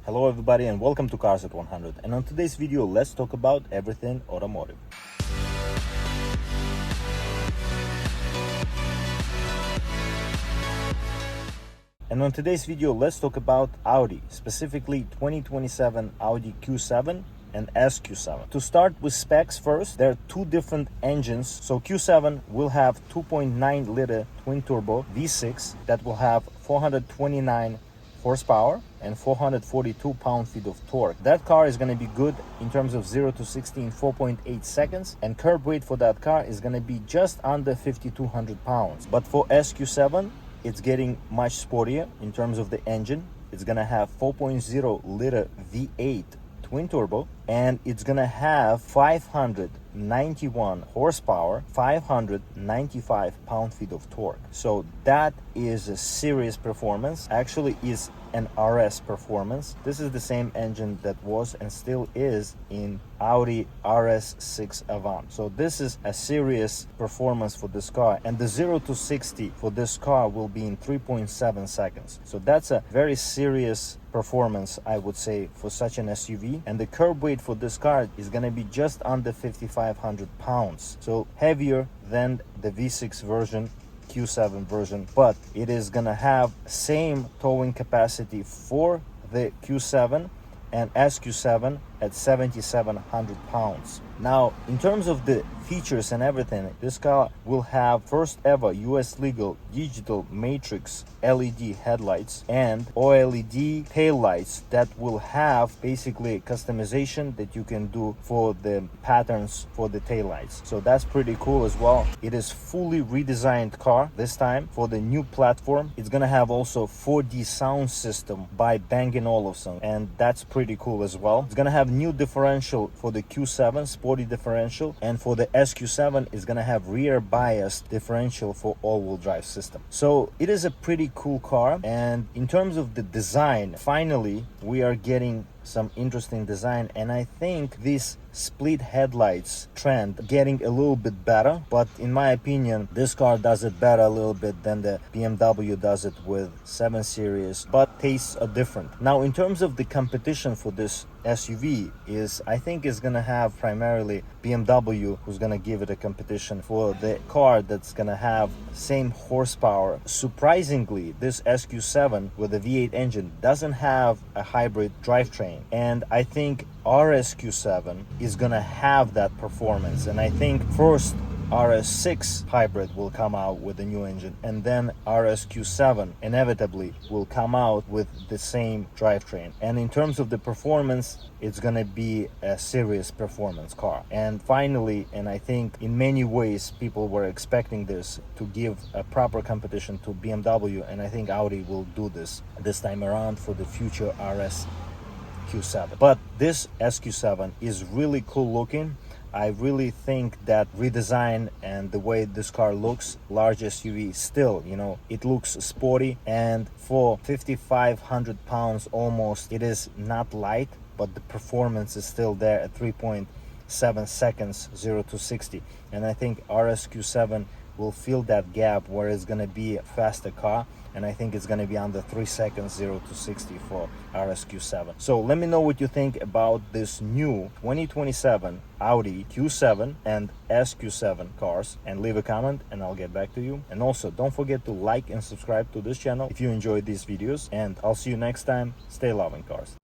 Hello everybody and welcome to Cars at 100, and on today's video let's talk about everything automotive. And on today's video let's talk about Audi, specifically 2027 Audi Q7 and SQ7. To start with specs first, there are two different engines. So Q7 will have 2.9 liter twin turbo V6 that will have 429 horsepower and 442 pound-feet of torque. That car is going to be good in terms of 0 to 60 in 4.8 seconds, and curb weight for that car is going to be just under 5,200 pounds. But for SQ7, it's getting much sportier in terms of the engine. It's going to have 4.0 liter V8 twin turbo, and it's gonna have 591 horsepower, 595 pound-feet of torque. So that is a serious performance. Actually is an RS performance. This is the same engine that was and still is in Audi RS6 Avant. So this is a serious performance for this car, and the 0 to 60 for this car will be in 3.7 seconds. So that's a very serious performance, I would say, for such an SUV. And the curb weight for this car is going to be just under 5,500 pounds, so heavier than the V6 version, Q7 version, but it is going to have same towing capacity for the Q7 and SQ7 at 7,700 pounds. Now, in terms of the features and everything, this car will have first ever US legal digital matrix LED headlights and OLED tail lights that will have basically customization that you can do for the patterns for the tail lights. So that's pretty cool as well. It is fully redesigned car this time for the new platform. It's gonna have also 4D sound system by Bang & Olufsen, and that's pretty cool as well. It's gonna have new differential for the Q7, sporty differential, and for the SQ7 is gonna have rear bias differential for all-wheel drive system. So it is a pretty cool car, and in terms of the design, finally we are getting some interesting design, and I think this split headlights trend getting a little bit better, but in my opinion this car does it better a little bit than the BMW does it with 7 Series, but tastes are different. Now, in terms of the competition for this SUV, I think is gonna have primarily BMW, who's gonna give it a competition for the car that's gonna have same horsepower. Surprisingly, this SQ7 with a V8 engine doesn't have a hybrid drivetrain, and I think RSQ7 is gonna have that performance. And I think first RS6 hybrid will come out with a new engine, and then RSQ7 inevitably will come out with the same drivetrain. And in terms of the performance, it's gonna be a serious performance car. And finally, and I think in many ways people were expecting this to give a proper competition to BMW, and I think Audi will do this time around for the future RSQ7. But this SQ7 is really cool looking. I really think that redesign and the way this car looks, large SUV, still, it looks sporty, and for 5,500 pounds almost, it is not light, but the performance is still there at 3.7 seconds 0 to 60. And I think RSQ7 will fill that gap where it's going to be a faster car, and I think it's going to be under 3 seconds 0 to 60 for RSQ7. So let me know what you think about this new 2027 Audi Q7 and SQ7 cars, and leave a comment and I'll get back to you. And also don't forget to like and subscribe to this channel if you enjoyed these videos, and I'll see you next time. Stay loving cars.